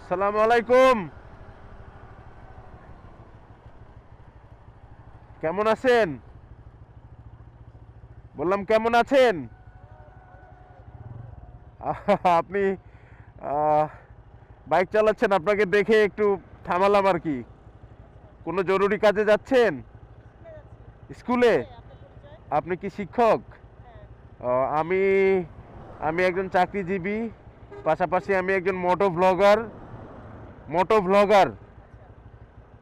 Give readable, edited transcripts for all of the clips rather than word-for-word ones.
আসসালামু আলাইকুম। কেমন আছেন? বললাম কেমন আছেন? আপনি আহ, বাইক চালাচ্ছেন, আপনাকে দেখে একটু থামালাম আর কি। কোনো জরুরি কাজে যাচ্ছেন? স্কুলে? আপনি কি শিক্ষক? আমি আমি একজন চাকরিজীবী, পাশাপাশি আমি একজন মোটো ব্লগার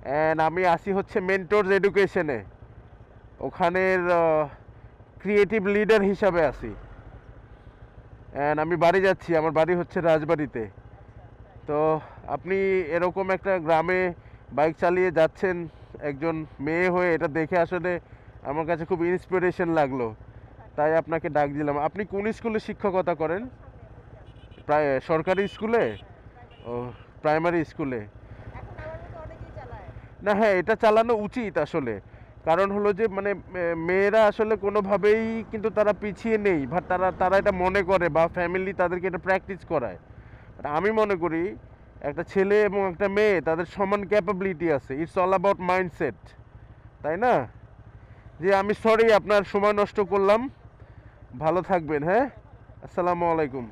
অ্যান্ড আমি আসি হচ্ছে মেন্টরস এডুকেশনে। ওখানের ক্রিয়েটিভ লিডার হিসাবে আছি। অ্যান্ড আমি বাড়ি যাচ্ছি, আমার বাড়ি হচ্ছে রাজবাড়িতে। তো আপনি এরকম একটা গ্রামে বাইক চালিয়ে যাচ্ছেন একজন মেয়ে হয়ে, এটা দেখে আসলে আমার কাছে খুব ইন্সপিরেশন লাগলো, তাই আপনাকে ডাক দিলাম। আপনি কোন স্কুলে শিক্ষকতা করেন? প্রায় সরকারি স্কুলে? ও, প্রাইমারি স্কুলে। না হ্যাঁ, এটা চালানো উচিত আসলে। কারণ হলো যে মানে মেয়েরা আসলে কোনোভাবেই কিন্তু তারা পিছিয়ে নেই, বা তারা তারা এটা মনে করে, বা ফ্যামিলি তাদেরকে এটা প্র্যাকটিস করায়। But আমি মনে করি একটা ছেলে এবং একটা মেয়ে তাদের সমান ক্যাপাবিলিটি আছে। ইটস অল অ্যাবাউট মাইন্ডসেট, তাই না? যে আমি সরি আপনার সময় নষ্ট করলাম। ভালো থাকবেন, হ্যাঁ। আসসালামু আলাইকুম।